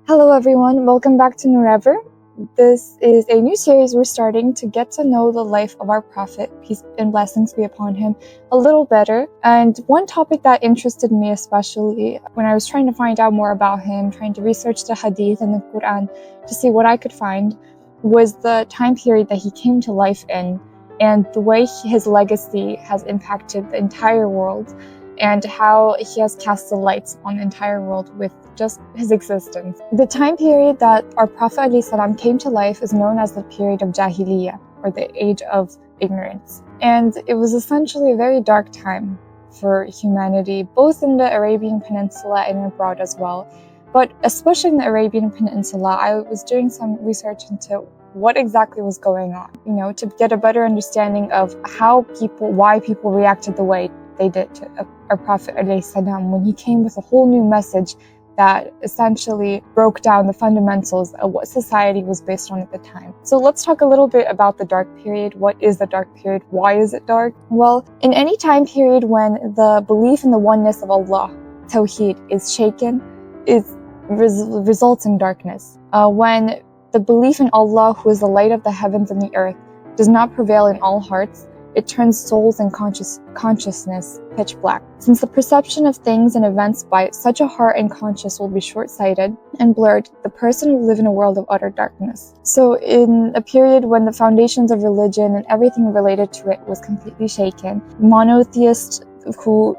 Hello everyone, welcome back to Nurever. This is a new series we're starting to get to know the life of our Prophet, peace and blessings be upon him, a little better. And one topic that interested me especially when I was trying to find out more about him, trying to research the Hadith and the Quran to see what I could find, was the time period that he came to life in and the way his legacy has impacted the entire world and how he has cast the lights on the entire world with just his existence. The time period that our Prophet ﷺ came to life is known as the period of Jahiliyyah, or the age of ignorance. And it was essentially a very dark time for humanity, both in the Arabian Peninsula and abroad as well. But especially in the Arabian Peninsula, I was doing some research into what exactly was going on, to get a better understanding of why people reacted the way they did to our Prophet ﷺ when he came with a whole new message that essentially broke down the fundamentals of what society was based on at the time. So let's talk a little bit about the dark period. What is the dark period? Why is it dark? Well, in any time period when the belief in the oneness of Allah, Tawheed, is shaken, it results in darkness. When the belief in Allah, who is the light of the heavens and the earth, does not prevail in all hearts, it turns souls and consciousness pitch black. Since the perception of things and events by such a heart and conscience will be short-sighted and blurred, the person will live in a world of utter darkness. So in a period when the foundations of religion and everything related to it was completely shaken, monotheists who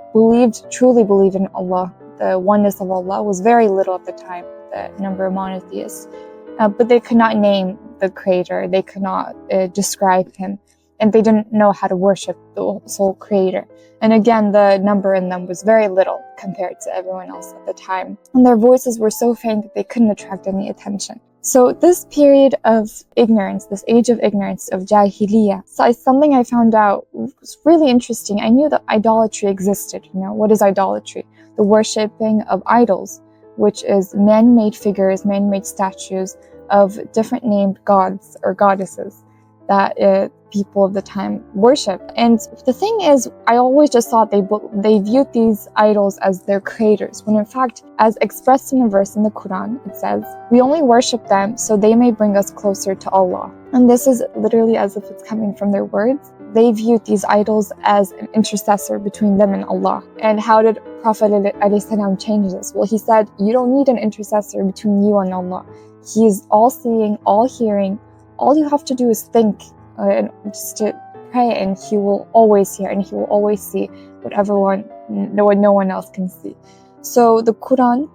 truly believed in Allah, the oneness of Allah, was very little at the time, the number of monotheists. But they could not name the Creator, they could not describe Him, and they didn't know how to worship the sole Creator. And again, the number in them was very little compared to everyone else at the time. And their voices were so faint that they couldn't attract any attention. So this period of ignorance, this age of ignorance of Jahiliyyah, is something I found out was really interesting. I knew that idolatry existed. What is idolatry? The worshipping of idols, which is man-made figures, man-made statues of different named gods or goddesses that people of the time worship. And the thing is, I always just thought they viewed these idols as their creators, when in fact, as expressed in a verse in the Quran, it says, "We only worship them so they may bring us closer to Allah." And this is literally as if it's coming from their words. They viewed these idols as an intercessor between them and Allah. And how did Prophet ﷺ change this? Well, he said, you don't need an intercessor between you and Allah. He is all-seeing, all-hearing. All you have to do is think and just to pray, and He will always hear and He will always see what no one else can see. So the Quran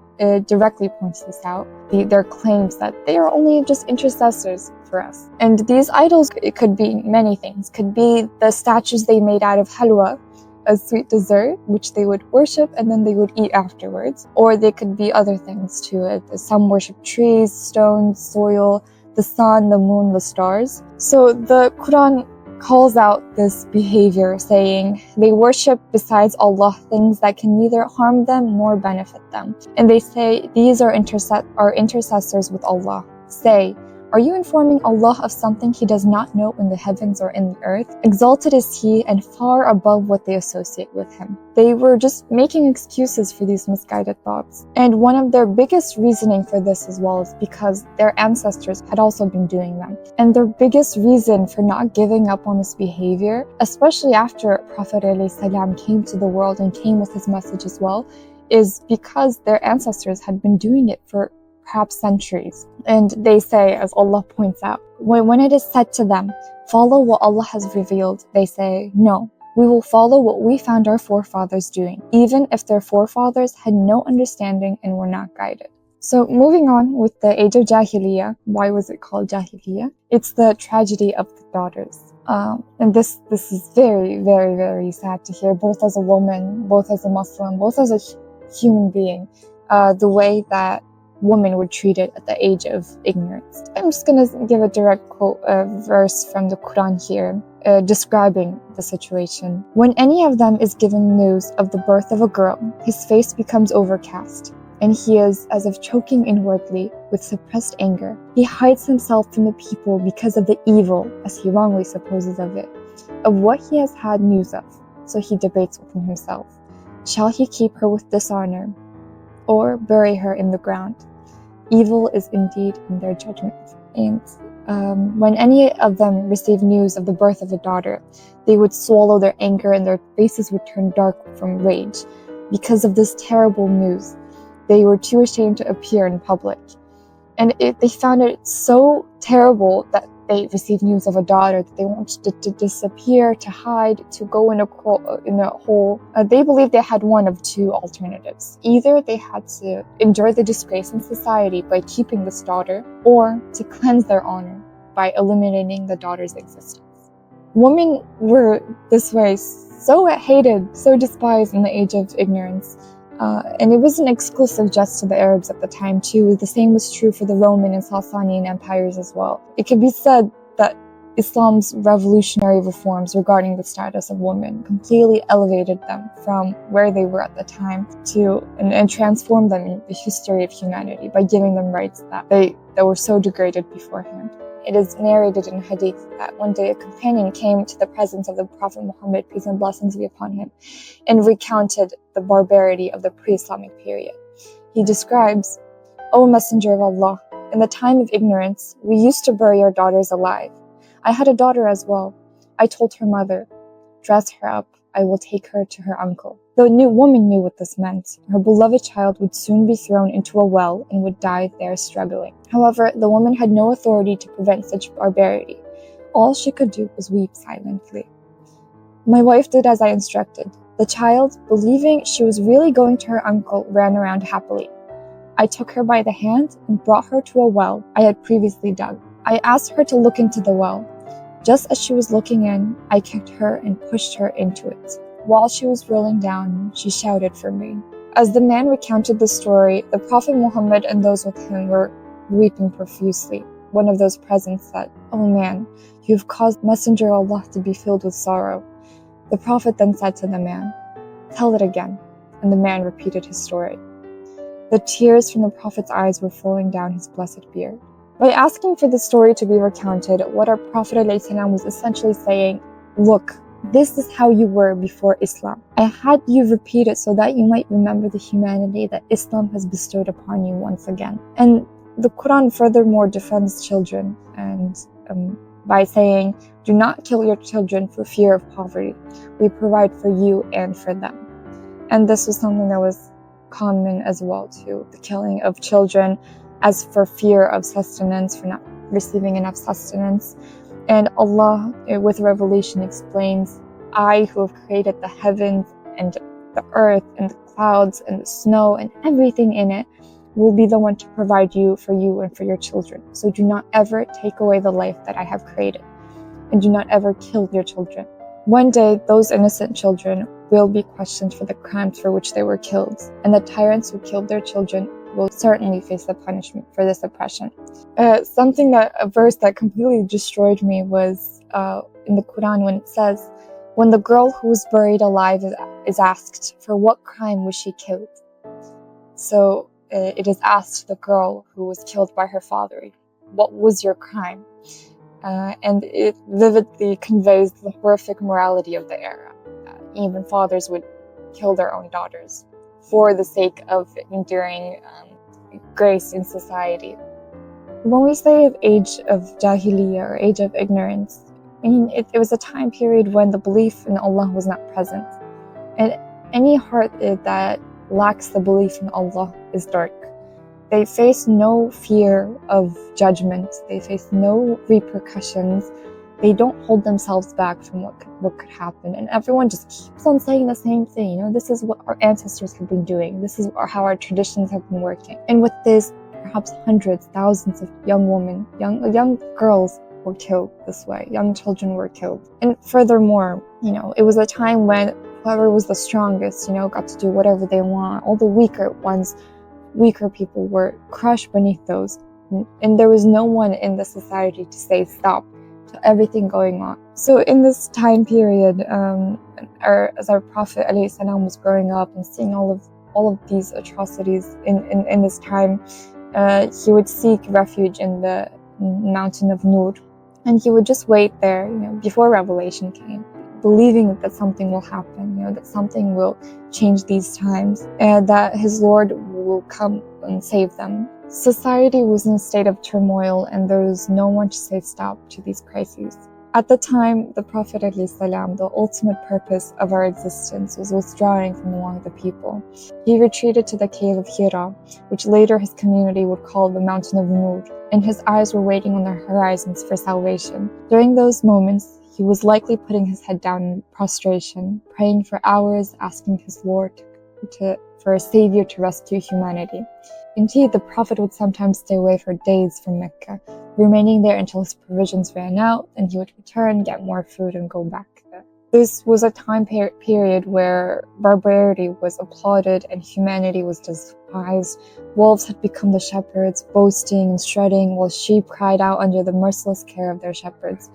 directly points this out. Their claims that they are only just intercessors for us. And these idols, it could be many things. Could be the statues they made out of halwa, a sweet dessert, which they would worship and then they would eat afterwards. Or they could be other things too. Some worship trees, stones, soil, the sun, the moon, the stars. So the Quran calls out this behavior, saying they worship besides Allah things that can neither harm them nor benefit them. And they say these are intercessors with Allah. Say, are you informing Allah of something He does not know in the heavens or in the earth? Exalted is He and far above what they associate with Him. They were just making excuses for these misguided thoughts. And one of their biggest reasoning for this as well is because their ancestors had also been doing them. And their biggest reason for not giving up on this behavior, especially after Prophet ﷺ came to the world and came with his message as well, is because their ancestors had been doing it for perhaps centuries. And they say, as Allah points out, when it is said to them, follow what Allah has revealed, they say, no, we will follow what we found our forefathers doing, even if their forefathers had no understanding and were not guided. So moving on with the age of Jahiliyyah, why was it called Jahiliyyah? It's the tragedy of the daughters. And this is very, very, very sad to hear, both as a woman, both as a Muslim, both as a human being, the way that women were treated at the age of ignorance. I'm just going to give a direct quote, verse from the Quran here, describing the situation. When any of them is given news of the birth of a girl, his face becomes overcast, and he is as if choking inwardly with suppressed anger. He hides himself from the people because of the evil, as he wrongly supposes of it, of what he has had news of. So he debates within himself. Shall he keep her with dishonor, or bury her in the ground? Evil is indeed in their judgment. And when any of them received news of the birth of a daughter, they would swallow their anger and their faces would turn dark from rage. Because of this terrible news, they were too ashamed to appear in public. And they found it so terrible that they received news of a daughter that they wanted to disappear, to hide, to go in a hole. They believed they had one of two alternatives. Either they had to endure the disgrace in society by keeping this daughter, or to cleanse their honor by eliminating the daughter's existence. Women were this way so hated, so despised in the age of ignorance. And it wasn't exclusive just to the Arabs at the time too. The same was true for the Roman and Sasanian empires as well. It could be said that Islam's revolutionary reforms regarding the status of women completely elevated them from where they were at the time and transformed them in the history of humanity by giving them rights that were so degraded beforehand. It is narrated in Hadith that one day a companion came to the presence of the Prophet Muhammad, peace and blessings be upon him, and recounted the barbarity of the pre-Islamic period. He describes, "O Messenger of Allah, in the time of ignorance, we used to bury our daughters alive. I had a daughter as well. I told her mother, dress her up, I will take her to her uncle." The new woman knew what this meant. Her beloved child would soon be thrown into a well and would die there struggling. However, the woman had no authority to prevent such barbarity. All she could do was weep silently. My wife did as I instructed. The child, believing she was really going to her uncle, ran around happily. I took her by the hand and brought her to a well I had previously dug. I asked her to look into the well. Just as she was looking in, I kicked her and pushed her into it. While she was rolling down, she shouted for me. As the man recounted the story, the Prophet Muhammad and those with him were weeping profusely. One of those present said, "O man, you have caused Messenger of Allah to be filled with sorrow." The Prophet then said to the man, "Tell it again," and the man repeated his story. The tears from the Prophet's eyes were flowing down his blessed beard. By asking for the story to be recounted, what our Prophet ﷺ was essentially saying, look, this is how you were before Islam. I had you repeat it so that you might remember the humanity that Islam has bestowed upon you once again. And the Quran furthermore defends children and by saying, do not kill your children for fear of poverty. We provide for you and for them. And this was something that was common as well too, the killing of children as for fear of sustenance, for not receiving enough sustenance. And Allah, with revelation, explains, I who have created the heavens and the earth and the clouds and the snow and everything in it, will be the one to provide for you and for your children. So do not ever take away the life that I have created. And do not ever kill your children. One day, those innocent children will be questioned for the crimes for which they were killed. And the tyrants who killed their children will certainly face the punishment for this oppression. A verse that completely destroyed me was in the Quran when it says, when the girl who was buried alive is asked, for what crime was she killed? So it is asked the girl who was killed by her father, what was your crime? And it vividly conveys the horrific morality of the era. Even fathers would kill their own daughters for the sake of enduring grace in society. When we say of age of Jahiliyyah or age of ignorance, I mean, it was a time period when the belief in Allah was not present. And any heart that lacks the belief in Allah is dark. They face no fear of judgment. They face no repercussions. They don't hold themselves back from what could happen. And everyone just keeps on saying the same thing. You know, this is what our ancestors have been doing. This is how our traditions have been working. And with this, perhaps hundreds, thousands of young women, young girls were killed this way. Young children were killed. And furthermore, you know, it was a time when whoever was the strongest, you know, got to do whatever they want. All the weaker people were crushed beneath those. And there was no one in the society to say stop to everything going on. So in this time period, as our Prophet ﷺ was growing up and seeing all of these atrocities in this time, he would seek refuge in the mountain of Nur, and he would just wait there, you know, before revelation came, believing that something will happen, you know, that something will change these times, and that his Lord will come and save them. Society was in a state of turmoil and there was no one to say stop to these crises. At the time, the Prophet ﷺ, the ultimate purpose of our existence, was withdrawing from among the people. He retreated to the cave of Hira, which later his community would call the Mountain of Nur, and his eyes were waiting on the horizons for salvation. During those moments, he was likely putting his head down in prostration, praying for hours, asking his Lord for a savior to rescue humanity. Indeed, the Prophet would sometimes stay away for days from Mecca, remaining there until his provisions ran out, and he would return, get more food, and go back there. This was a time period where barbarity was applauded and humanity was despised. Wolves had become the shepherds, boasting and strutting, while sheep cried out under the merciless care of their shepherds.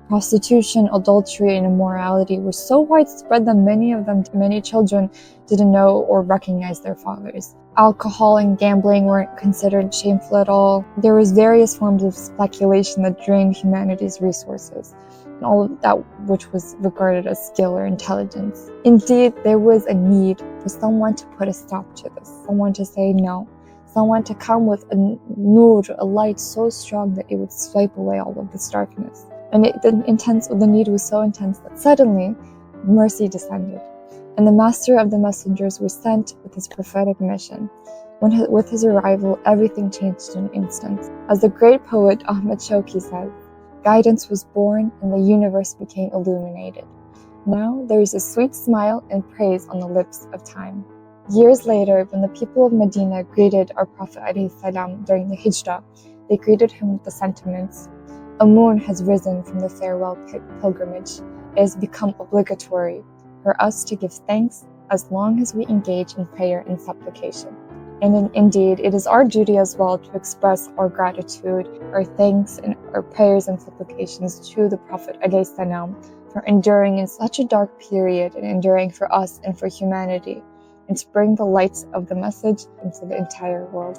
Prostitution, adultery, and immorality were so widespread that many children didn't know or recognize their fathers. Alcohol and gambling weren't considered shameful at all. There was various forms of speculation that drained humanity's resources, and all of that which was regarded as skill or intelligence. Indeed, there was a need for someone to put a stop to this, someone to say no, someone to come with a nur, a light so strong that it would swipe away all of this darkness. And the need was so intense that suddenly mercy descended, and the master of the messengers was sent with his prophetic mission. With his arrival, everything changed in an instant. As the great poet Ahmad Shawki said, guidance was born and the universe became illuminated. Now there is a sweet smile and praise on the lips of time. Years later, when the people of Medina greeted our Prophet ﷺ during the Hijrah, they greeted him with the sentiments, a moon has risen from the farewell pilgrimage. It has become obligatory for us to give thanks as long as we engage in prayer and supplication. And indeed, it is our duty as well to express our gratitude, our thanks, and our prayers and supplications to the Prophet ﷺ for enduring in such a dark period and enduring for us and for humanity, and to bring the light of the message into the entire world.